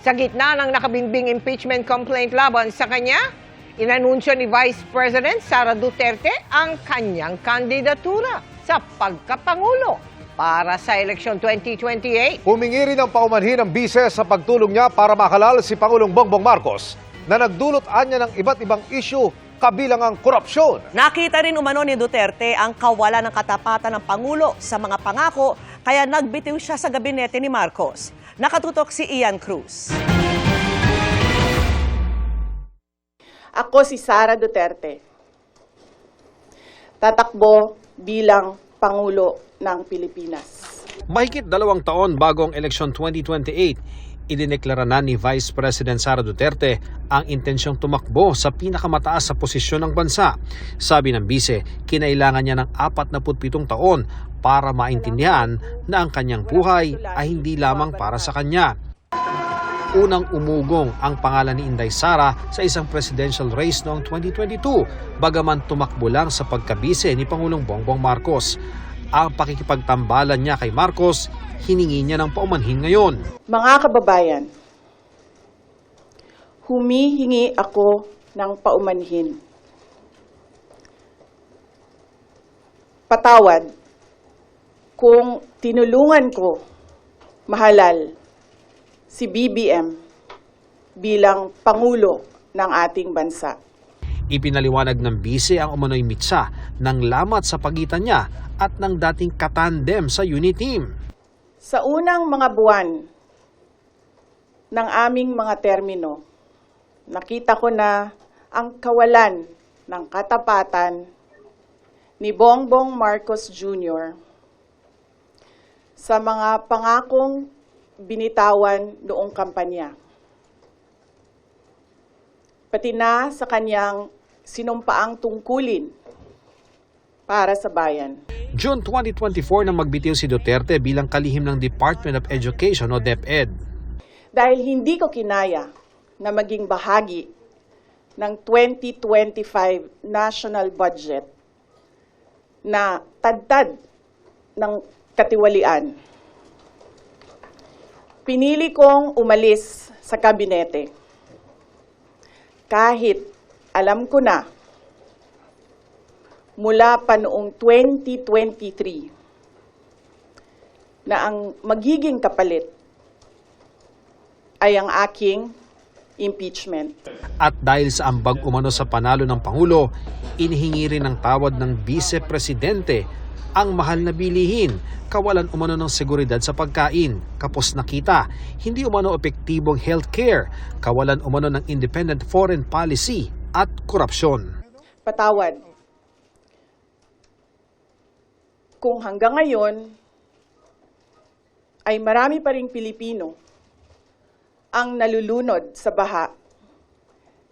Sa gitna ng nakabinbing impeachment complaint laban sa kanya, inanunsyo ni Vice President Sara Duterte ang kanyang kandidatura sa pagkapangulo para sa eleksyon 2028. Humingi rin ng paumanhin ng bise sa pagtulong niya para makalal si Pangulong Bongbong Marcos na nagdulot anya ng iba't ibang isyu kabilang ang korupsyon. Nakita rin umano ni Duterte ang kawalan ng katapatan ng Pangulo sa mga pangako kaya nagbitiw siya sa gabinete ni Marcos. Nakatutok si Ian Cruz. Ako si Sara Duterte. Tatakbo bilang Pangulo ng Pilipinas. Mahigit 2 taon bago ang eleksyon 2028, idineklara na ni Vice President Sara Duterte ang intensyong tumakbo sa pinakamataas sa posisyon ng bansa. Sabi ng bise, kinailangan niya ng 47 taon para maintindihan na ang kanyang buhay ay hindi lamang para sa kanya. Unang umugong ang pangalan ni Inday Sara sa isang presidential race noong 2022, bagaman tumakbo lang sa pagkabise ni Pangulong Bongbong Marcos. Ang pakikipagtambalan niya kay Marcos, hiningi niya ng paumanhin ngayon. Mga kababayan, humihingi ako ng paumanhin. Patawad kung tinulungan ko mahalal si BBM bilang Pangulo ng ating bansa. Ipinaliwanag ng bise ang umano'y mitsa ng lamat sa pagitan niya at ng dating katandem sa unit team. Sa unang mga buwan ng aming mga termino, nakita ko na ang kawalan ng katapatan ni Bongbong Marcos Jr. sa mga pangakong binitawan noong kampanya. Pati na sa kanyang sinumpaang tungkulin para sa bayan. June 2024 nang magbitiw si Duterte bilang kalihim ng Department of Education o DepEd. Dahil hindi ko kinaya na maging bahagi ng 2025 national budget na tadtad ng katiwalian. Pinili kong umalis sa kabinete kahit alam ko na mula pa noong 2023 na ang magiging kapalit ay ang aking impeachment. At dahil sa ambag umano sa panalo ng Pangulo, inihingi rin ng tawad ng Vice Presidente ang mahal na bilihin, kawalan umano ng seguridad sa pagkain, kapos nakita, hindi umano epektibong healthcare, kawalan umano ng independent foreign policy at korupsyon. Patawad. Kung hanggang ngayon ay marami pa ring Pilipino ang nalulunod sa baha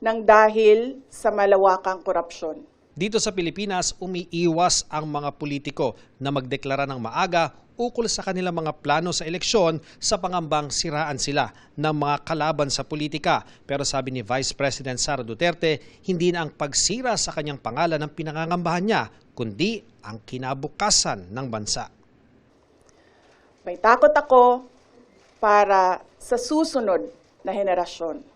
ng dahil sa malawakang korupsyon. Dito sa Pilipinas, umiiwas ang mga politiko na magdeklara ng maaga ukol sa kanilang mga plano sa eleksyon sa pangambang siraan sila ng mga kalaban sa politika. Pero sabi ni Vice President Sara Duterte, hindi na ang pagsira sa kanyang pangalan ang pinangangambahan niya, kundi ang kinabukasan ng bansa. May takot ako para sa susunod na henerasyon.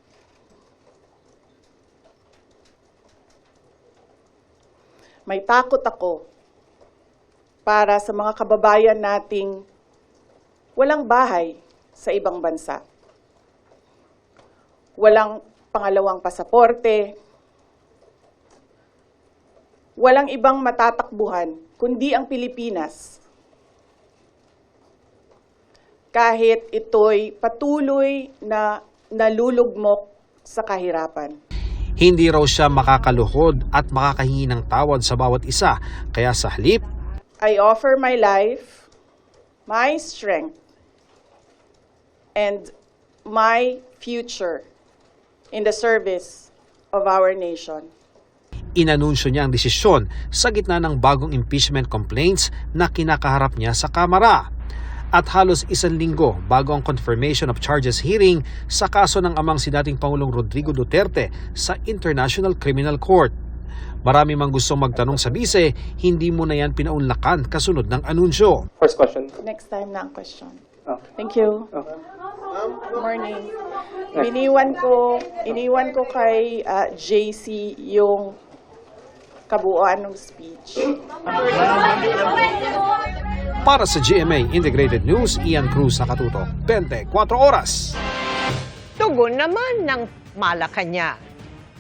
May takot ako para sa mga kababayan nating walang bahay sa ibang bansa. Walang pangalawang pasaporte, walang ibang matatakbuhan kundi ang Pilipinas. Kahit ito'y patuloy na nalulugmok sa kahirapan. Hindi raw siya makakaluhod at makakahingi ng tawad sa bawat isa, kaya sa halip, I offer my life, my strength, and my future in the service of our nation. inanunsyo niya ang desisyon sa gitna ng bagong impeachment complaints na kinakaharap niya sa Kamara. At halos 1 linggo bago ang confirmation of charges hearing sa kaso ng amang si dating Pangulong Rodrigo Duterte sa International Criminal Court. Marami mang gustong magtanong sa bise, hindi mo na yan pinaunlakan kasunod ng anunsyo. First question. Next time na ang question. Thank you. Morning. Iniwan ko kay JC yung kabuuan ng speech. Para sa GMA Integrated News, Ian Cruz nakatutok 24 oras. Tugon naman ng Malacanang.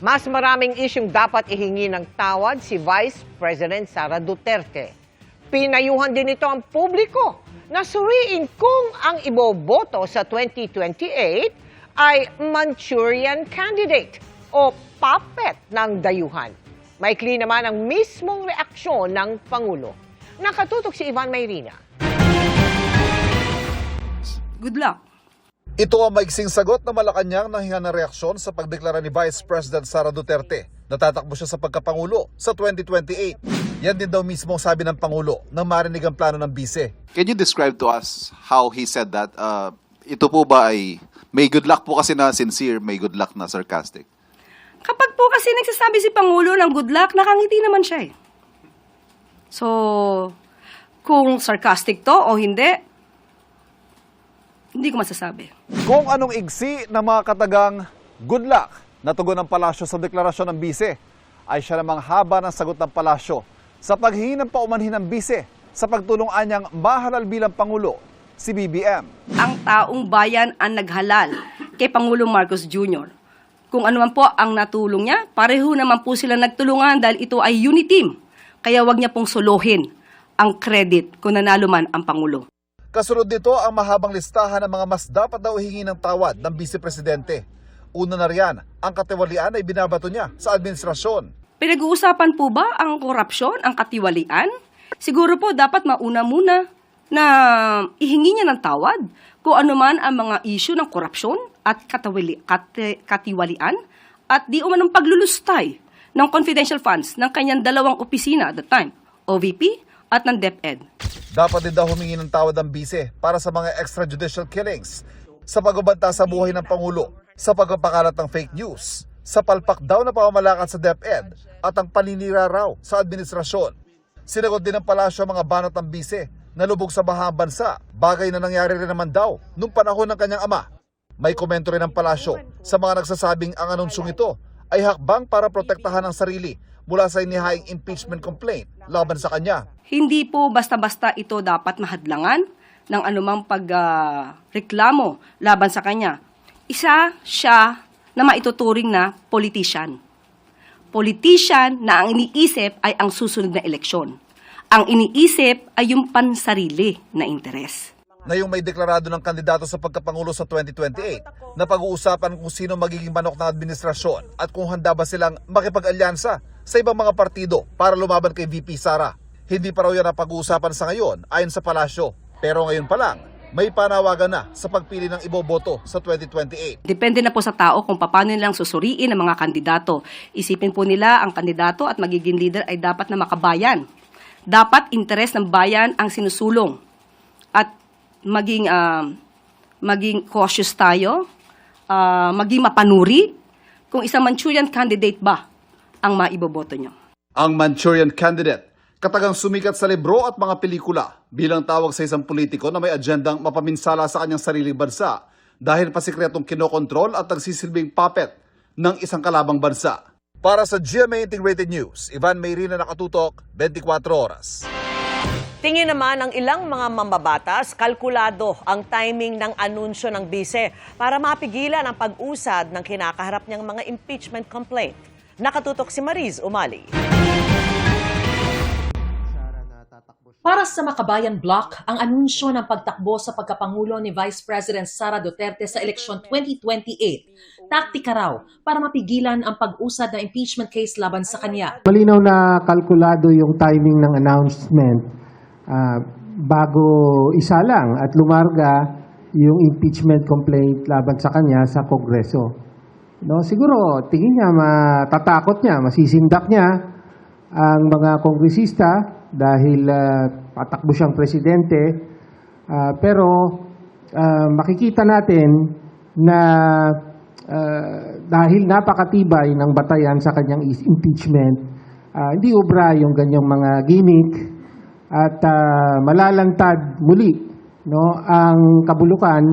Mas maraming isyung dapat ihingi ng tawad si Vice President Sara Duterte. Pinayuhan din ito ang publiko na suriin kung ang iboboto sa 2028 ay Manchurian candidate o puppet ng dayuhan. Maikli naman ang mismong reaksyon ng Pangulo. Nakatutok si Ivan Mayrina. Good luck. Ito ang maiksing sagot na Malacanang nang hinga ng reaksyon sa pagdeklara ni Vice President Sara Duterte. Natatakbo siya sa pagkapangulo sa 2028. Yan din daw mismo ang sabi ng Pangulo nang marinig ang plano ng bise. Can you describe to us how he said that? Ito po ba ay may good luck po kasi na sincere, may good luck na sarcastic? Kapag po kasi nagsasabi si Pangulo ng good luck, nakangiti naman siya eh. So, kung sarcastic to o hindi ko masasabi. Kung anong igsi ng mga katagang good luck na tugon ng palasyo sa deklarasyon ng bise, ay siya namang haba ng sagot ng palasyo sa paghingi ng paumanhin ng bise sa pagtulong anyang mahalal bilang Pangulo, si BBM. Ang taong bayan ang naghalal kay Pangulong Marcos Jr. Kung ano man po ang natulong niya, pareho naman po sila nagtulungan dahil ito ay unity team. Kaya wag niya pong solohin ang credit kung nanalo man ang Pangulo. Kasunod nito ang mahabang listahan ng mga mas dapat daw hihingi ng tawad ng Vice Presidente. Una na riyan, ang katiwalian ay binabato niya sa administrasyon. Pinag-uusapan po ba ang korupsyon, ang katiwalian? Siguro po dapat mauna muna na ihingi niya ng tawad kung ano man ang mga issue ng korupsyon at katiwalian at di umanong paglulustay ng confidential funds ng kanyang dalawang opisina at the time, OVP at ng DepEd. Dapat din daw humingi ng tawad ang bise para sa mga extrajudicial killings, sa pagbabanta sa buhay ng Pangulo, sa pagpapakalat ng fake news, sa palpak daw na pamamalakad sa DepEd at ang paninira raw sa administrasyon. Sinagot din ng palasyo ang mga banat ng bise na lubog sa bahang bansa, bagay na nangyari rin naman daw nung panahon ng kanyang ama. May komento rin ng palasyo sa mga nagsasabing ang anunsyong ito ay hakbang para protektahan ang sarili mula sa inihaing impeachment complaint laban sa kanya. Hindi po basta-basta ito dapat mahadlangan ng anumang pagreklamo laban sa kanya. Isa siya na maituturing na politician. Politician na ang iniisip ay ang susunod na eleksyon. Ang iniisip ay yung pansarili na interes. Ngayong may deklarado ng kandidato sa pagkapangulo sa 2028 na pag-uusapan kung sino magiging manok ng administrasyon at kung handa ba silang makipag-alyansa sa ibang mga partido para lumaban kay VP Sara. Hindi pa raw yan ang pag-uusapan sa ngayon ayon sa palasyo. Pero ngayon pa lang, may panawagan na sa pagpili ng iboboto sa 2028. Depende na po sa tao kung paano nilang susuriin ang mga kandidato. Isipin po nila ang kandidato at magiging leader ay dapat na makabayan. Dapat interes ng bayan ang sinusulong. At maging cautious tayo, maging mapanuri kung isang Manchurian candidate ba ang maiboboto nyo. Ang Manchurian candidate, katagang sumikat sa libro at mga pelikula bilang tawag sa isang politiko na may agendang mapaminsala sa kanyang sariling bansa dahil pasikretong kinokontrol at nagsisilbing puppet ng isang kalabang bansa. Para sa GMA Integrated News, Ivan Mayrina, nakatutok 24 oras. Tingin naman ng ilang mga mambabatas, kalkulado ang timing ng anunsyo ng bise para mapigilan ang pag-usad ng kinakaharap niyang mga impeachment complaint. Nakatutok si Mariz Umali. Para sa Makabayan Bloc, ang anunsyo ng pagtakbo sa pagkapangulo ni Vice President Sara Duterte sa eleksyon 2028, taktika raw para mapigilan ang pag-usad ng impeachment case laban sa kanya. Malinaw na kalkulado yung timing ng announcement bago isa lang at lumarga yung impeachment complaint laban sa kanya sa Kongreso. No, siguro tingin niya matatakot niya, masisindak niya ang mga kongresista dahil patakbo siyang presidente. Pero makikita natin na dahil napakatibay ng batayan sa kanyang impeachment, hindi ubra yung ganyang mga gimmick at malalantad muli no, ang kabulukan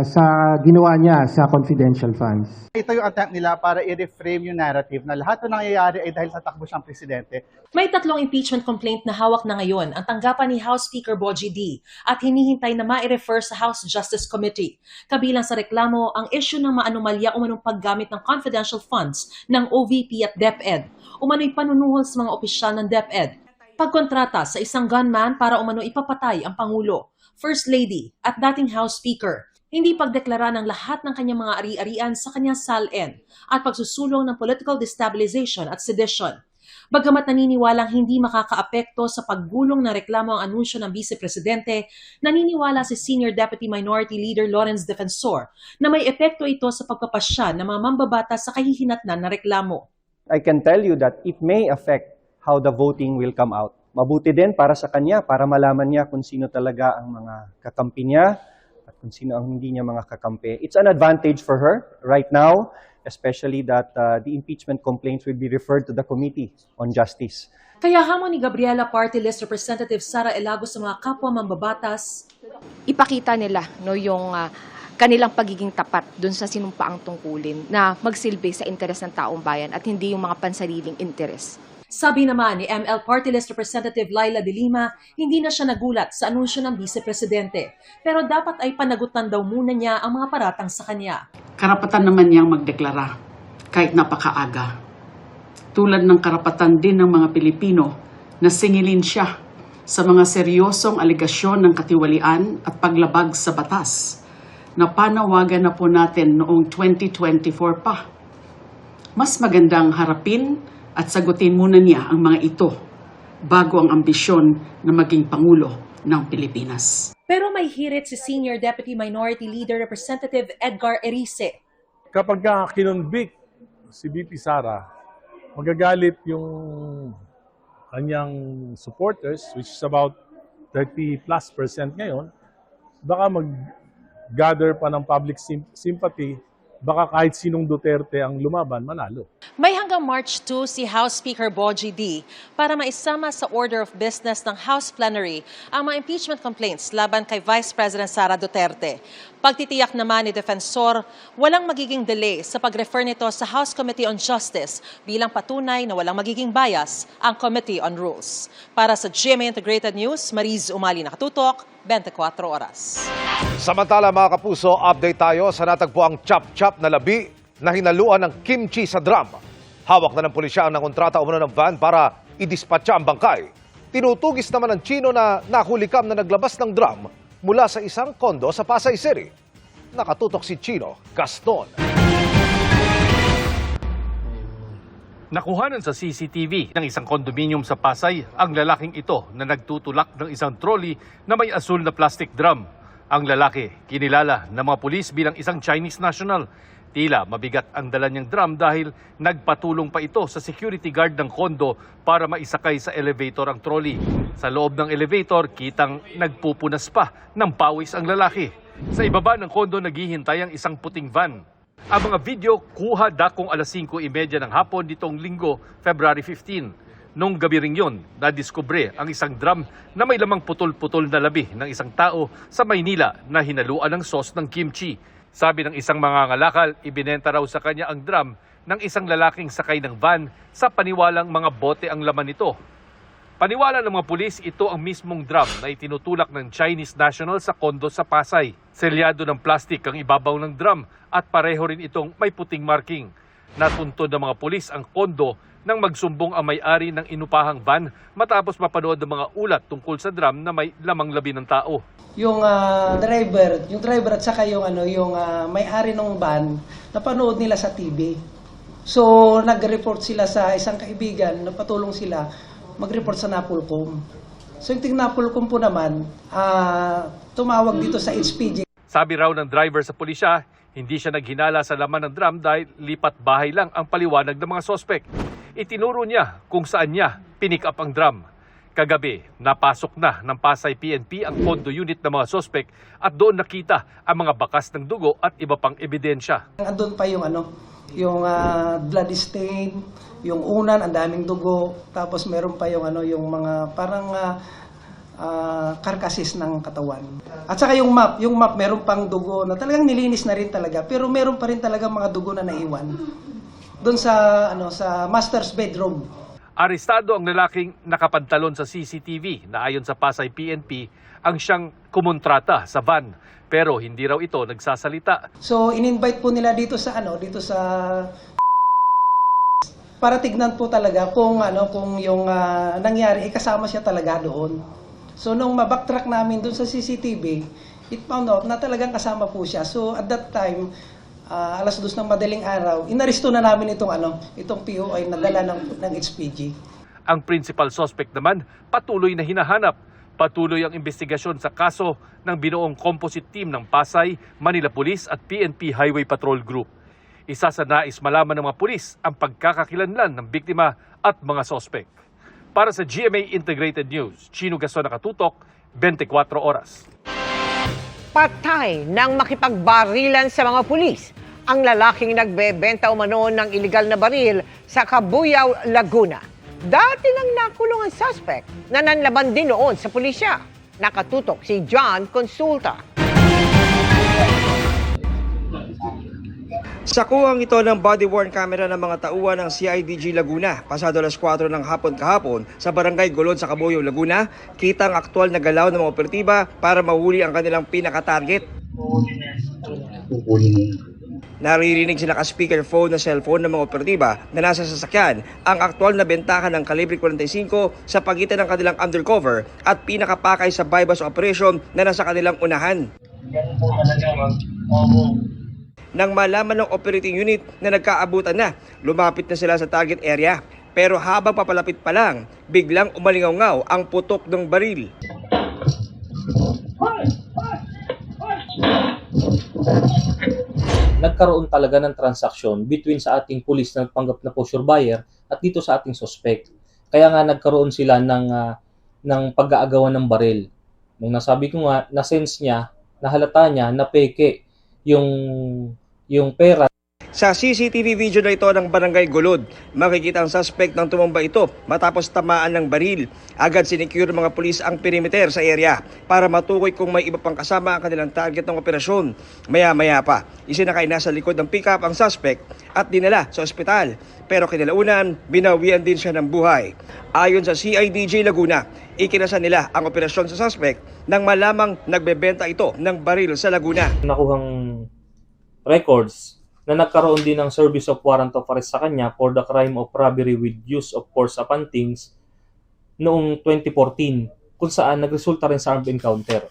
sa ginawa niya sa confidential funds. Ito yung attempt nila para i-reframe yung narrative na lahat ng nangyayari ay dahil sa takbo siyang presidente. May 3 impeachment complaint na hawak na ngayon ang tanggapan ni House Speaker Bogie D. at hinihintay na ma-refer sa House Justice Committee. Kabilang sa reklamo ang issue ng maanomalya umanong paggamit ng confidential funds ng OVP at DepEd. Umano'y panunuhol sa mga opisyal ng DepEd. Pagkontrata sa isang gunman para umano ipapatay ang Pangulo, First Lady at dating House Speaker. Hindi pagdeklara ng lahat ng kanyang mga ari-arian sa kanyang SALN at pagsusulong ng political destabilization at sedition. Bagamat naniniwalang hindi makakaapekto sa paggulong na reklamo ang anunsyo ng Vice Presidente, naniniwala si Senior Deputy Minority Leader Lawrence Defensor na may epekto ito sa pagpapasya ng mga mambabatas sa kahihinatnan na reklamo. I can tell you that it may affect how the voting will come out. Mabuti din para sa kanya, para malaman niya kung sino talaga ang mga kakampi niya at kung sino ang hindi niya mga kakampi. It's an advantage for her right now, especially that the impeachment complaints will be referred to the Committee on Justice. Kaya hamon ni Gabriela Party List Representative Sara Elago sa mga kapwa mambabatas, ipakita nila yung kanilang pagiging tapat dun sa sinumpaang tungkulin na magsilbi sa interes ng taong bayan at hindi yung mga pansariling interes. Sabi naman ni ML Party List Representative Laila De Lima, hindi na siya nagulat sa anunsyo ng Vice Presidente. Pero dapat ay panagutan daw muna niya ang mga paratang sa kanya. Karapatan naman niyang magdeklara kahit napakaaga. Tulad ng karapatan din ng mga Pilipino na singilin siya sa mga seryosong alegasyon ng katiwalian at paglabag sa batas na panawagan na po natin noong 2024 pa. Mas magandang harapin at sagutin muna niya ang mga ito bago ang ambisyon na maging Pangulo ng Pilipinas. Pero may hirit si Senior Deputy Minority Leader Representative Edgar Erice. Kapag kinonvict si VP Sara, magagalit yung kanyang supporters, which is about 30+% ngayon, baka mag-gather pa ng public sympathy, baka kahit sinong Duterte ang lumaban, manalo. May hanggang March 2 si House Speaker Bogie D. para maisama sa order of business ng House Plenary ang mga impeachment complaints laban kay Vice President Sara Duterte. Pagtitiyak naman ni Defensor, walang magiging delay sa pag-refer nito sa House Committee on Justice bilang patunay na walang magiging bias ang Committee on Rules. Para sa GMA Integrated News, Mariz Umali nakatutok, 24 oras. Samantala mga kapuso, update tayo sa natagpuang chop-chop na labi na hinaluan ng kimchi sa drum. Hawak na ng pulisya ang nakontrata umano ng van para idispatcha ang bangkay. Tinutugis naman ng Chino na nahulikam na naglabas ng drum mula sa isang kondo sa Pasay City. Nakatutok si Chino Gaston. Nakuhanan sa CCTV ng isang kondominium sa Pasay ang lalaking ito na nagtutulak ng isang trolley na may asul na plastic drum. Ang lalaki, kinilala ng mga pulis bilang isang Chinese national. Tila mabigat ang dala niyang drum dahil nagpatulong pa ito sa security guard ng kondo para maisakay sa elevator ang trolley. Sa loob ng elevator, kitang nagpupunas pa ng pawis ang lalaki. Sa ibaba ng kondo naghihintay ang isang puting van. Ang mga video kuha dakong 5:30 ng hapon nitong linggo, February 15. Nung gabi ring yun, nadiskubre ang isang drum na may lamang putol-putol na labi ng isang tao sa Maynila na hinaluan ng sauce ng kimchi. Sabi ng isang mangangalakal, ibinenta raw sa kanya ang drum ng isang lalaking sakay ng van sa paniwalang mga bote ang laman nito. Paniwala ng mga pulis, ito ang mismong drum na itinutulak ng Chinese national sa kondo sa Pasay. Selyado ng plastik ang ibabaw ng drum at pareho rin itong may puting marking. Natuntun ng mga pulis ang kondo nang magsumbong ang may-ari ng inupahang van matapos mapanood ng mga ulat tungkol sa drum na may lamang labi ng tao. Yung driver at saka yung may-ari ng van, napanood nila sa TV. So nag-report sila sa isang kaibigan, napatulong sila mag-report sa Napolcom. So yung Napolcom po naman, tumawag dito sa HPG. Sabi raw ng driver sa pulisya, hindi siya naghinala sa laman ng drum dahil lipat bahay lang ang paliwanag ng mga sospek. Itinuro niya kung saan niya pinick up ang drum. Kagabi, napasok na ng Pasay PNP ang kondo unit ng mga sospek at doon nakita ang mga bakas ng dugo at iba pang ebidensya. Andun pa yung blood stain, yung unan, ang daming dugo, tapos meron pa yung yung mga parang karkasis ng katawan. At saka yung map meron pang dugo na talagang nilinis na rin talaga, pero meron pa rin talaga mga dugo na naiwan doon sa master's bedroom. Arestado ang lalaking nakapantalon sa CCTV na ayon sa Pasay PNP ang siyang kumontrata sa van, pero hindi raw ito nagsasalita. So in-invite po nila dito sa para tignan po talaga kung yung nangyari kasama siya talaga doon. So nung mabacktrack namin doon sa CCTV, it found out na talagang kasama po siya. So at that time, alas 2 ng madaling araw, inaresto na namin itong POI na dala ng HPG. Ang principal suspect naman patuloy na hinahanap. Patuloy ang investigasyon sa kaso ng binuong composite team ng Pasay, Manila Police at PNP Highway Patrol Group. Isa sa nais malaman ng mga pulis ang pagkakakilanlan ng biktima at mga suspect. Para sa GMA Integrated News, Chino Gaston nakatutok, 24 oras. Patay nang makipagbarilan sa mga pulis ang lalaking nagbebenta umano ng iligal na baril sa Cabuyao, Laguna. Dati nang nakulong ang suspect na nanlaban din noon sa pulisya. Nakatutok si John Consulta. Sa kuwang ito ng body-worn camera ng mga tauhan ng CIDG Laguna, pasado alas 4 ng hapon kahapon sa Barangay Golod sa Cabuyao, Laguna, kita ang aktwal na galaw ng mga operatiba para mahuli ang kanilang pinaka-target. Naririnig sa naka-speakerphone na cellphone ng mga operatiba na nasa sasakyan ang aktwal na bentahan ng kalibre 45 sa pagitan ng kanilang undercover at pinakapakay sa bypass operation na nasa kanilang unahan. Nang malaman ng operating unit na nagkaabutan na, lumapit na sila sa target area. Pero habang papalapit pa lang, biglang umalingaw ang putok ng baril. Nagkaroon talaga ng transaksyon between sa ating pulis na nagpanggap na posture buyer at dito sa ating suspect. Kaya nga nagkaroon sila ng pag-aagawan ng baril. Nung nasabi ko nga, na-sense niya, nahalata niya na peke yung pera. Sa CCTV video na ito ng Barangay Golod, makikita ang suspect ng tumamba ito matapos tamaan ng baril. Agad sinecure ng mga pulis ang perimeter sa area para matukoy kung may iba pang kasama ang kanilang target ng operasyon. Maya-maya pa, isinakay na sa likod ng pickup ang suspect at dinala sa ospital. Pero kinalaunan, binawian din siya ng buhay. Ayon sa CIDG Laguna, ikinasa nila ang operasyon sa suspect nang malamang nagbebenta ito ng baril sa Laguna. Nakuhang records na nagkaroon din ng service of warrant of arrest sa kanya for the crime of robbery with use of force upon things noong 2014 kung saan nagresulta rin sa armed encounter.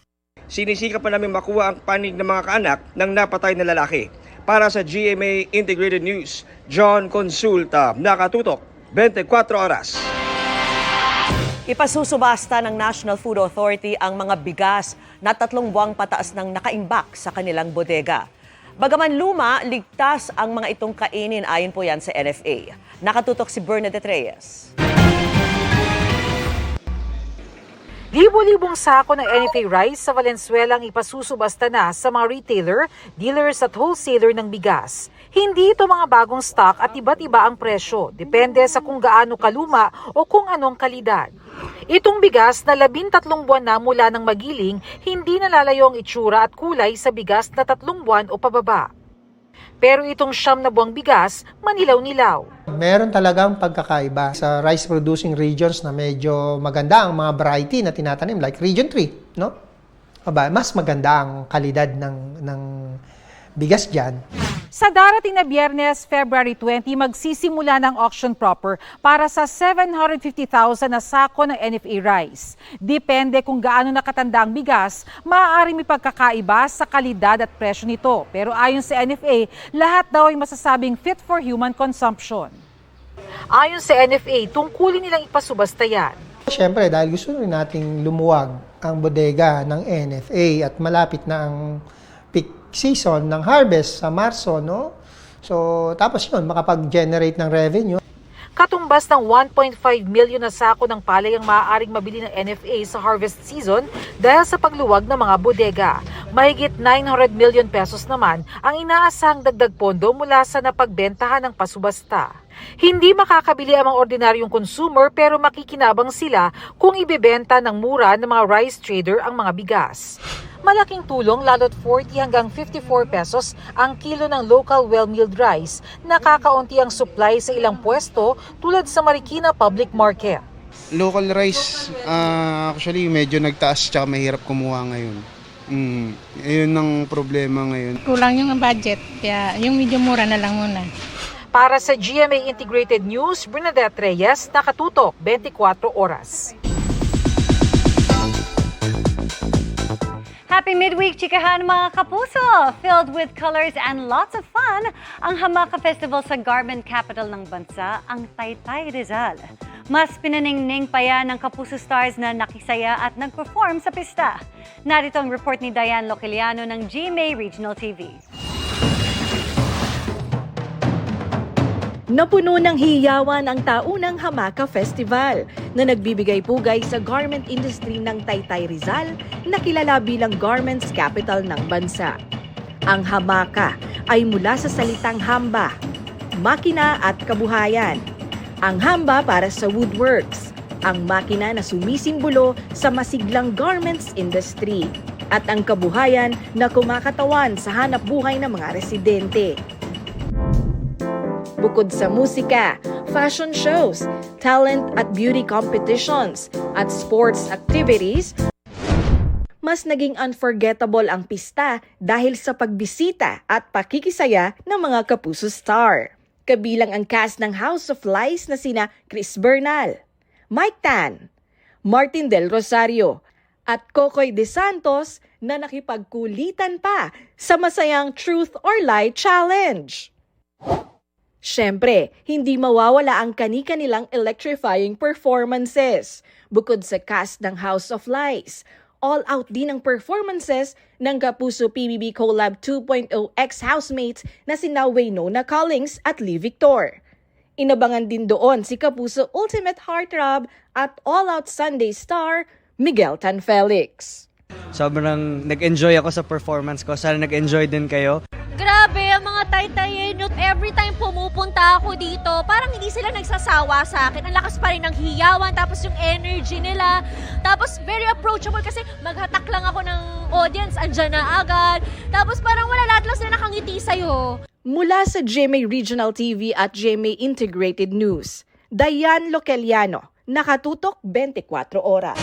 Sinisika pa namin makuha ang panig ng mga kaanak ng napatay na lalaki. Para sa GMA Integrated News, John Consulta, nakatutok, 24 oras. Ipasusubasta ng National Food Authority ang mga bigas na 3 buwang pataas ng nakaimbak sa kanilang bodega. Bagaman luma, ligtas ang mga itong kainin ayon po yan sa NFA. Nakatutok si Bernadette Reyes. Libo-libong sako ng NFA rice sa Valenzuela ang ipasusubasta na sa mga retailer, dealers at wholesaler ng bigas. Hindi ito mga bagong stock at iba't iba ang presyo. Depende sa kung gaano kaluma o kung anong kalidad. Itong bigas na 13 buwan na mula ng magiling, hindi nalalayo ang itsura at kulay sa bigas na 3 buwan o pababa. Pero itong 9 na buwang bigas, manilaw-nilaw. Meron talagang pagkakaiba sa rice-producing regions na medyo maganda ang mga variety na tinatanim, like Region 3, no? Mas maganda ang kalidad ng bigas dyan. Sa darating na Biyernes, February 20, magsisimula ng auction proper para sa 750,000 na sako ng NFA rice. Depende kung gaano nakatanda ang bigas, maaaring may pagkakaiba sa kalidad at presyo nito. Pero ayon sa NFA, lahat daw ay masasabing fit for human consumption. Ayon sa NFA, tungkulin nilang ipasubasta yan. Siyempre, dahil gusto rin nating lumuwag ang bodega ng NFA at malapit na ang peak season ng harvest sa Marso, no? So, tapos yun, makapag-generate ng revenue. katumbas ng 1.5 milyon na sako ng palay ang maaaring mabili ng NFA sa harvest season dahil sa pagluwag ng mga bodega. Mahigit 900 million pesos naman ang inaasahang dagdag pondo mula sa napagbentahan ng pasubasta. Hindi makakabili ang mga ordinaryong consumer pero makikinabang sila kung ibebenta ng mura ng mga rice trader ang mga bigas. Malaking tulong lalo't 40 hanggang 54 pesos ang kilo ng local well-milled rice. Nakakaunti ang supply sa ilang pwesto tulad sa Marikina Public Market. Local rice, actually medyo nagtaas tsaka mahirap kumuha ngayon. Ayun ang problema ngayon. Kulang yung budget, kaya yung medyo mura na lang muna. Para sa GMA Integrated News, Bernadette Reyes, nakatutok 24 oras. Happy midweek, chikahan mga kapuso! Filled with colors and lots of fun, ang Hamaka Festival sa garment capital ng bansa, ang Taytay Rizal. Mas pinaningning pa yan ng Kapuso Stars na nakisaya at nag-perform sa pista. Narito ang report ni Diane Loquiliano ng GMA Regional TV. Napuno ng hiyawan ang taunang Hamaka Festival na nagbibigay pugay sa garment industry ng Taytay Rizal na kilala bilang Garments Capital ng bansa. Ang Hamaka ay mula sa salitang hamba, makina at kabuhayan. Ang hamba para sa woodworks, ang makina na sumisimbolo sa masiglang garments industry, at ang kabuhayan na kumakatawan sa hanap buhay ng mga residente. Bukod sa musika, fashion shows, talent at beauty competitions, at sports activities, mas naging unforgettable ang pista dahil sa pagbisita at pakikisaya ng mga Kapuso Star. Kabilang ang cast ng House of Lies na sina Chris Bernal, Mike Tan, Martin Del Rosario, at Kokoy De Santos na nakipagkulitan pa sa masayang Truth or Lie Challenge. Siyempre, hindi mawawala ang kani-kanilang electrifying performances. Bukod sa cast ng House of Lies, all-out din ang performances ng Kapuso PBB Collab 2.0 ex-housemates na sina Waynona Collins at Lee Victor. Inabangan din doon si Kapuso Ultimate Heartthrob at all-out Sunday star Miguel Tan Felix. Sobrang nag-enjoy ako sa performance ko. Sana nag-enjoy din kayo. Grabe, ang mga Taytayenyo, every time pumupunta ako dito, parang hindi sila nagsasawa sa akin. Ang lakas pa rin ng hiyawan, tapos yung energy nila. Tapos very approachable kasi maghatak lang ako ng audience, andyan na agad. Tapos parang wala, lahat lang sila nakangiti sa'yo. Mula sa GMA Regional TV at GMA Integrated News, Diane Loquiliano, nakatutok 24 oras.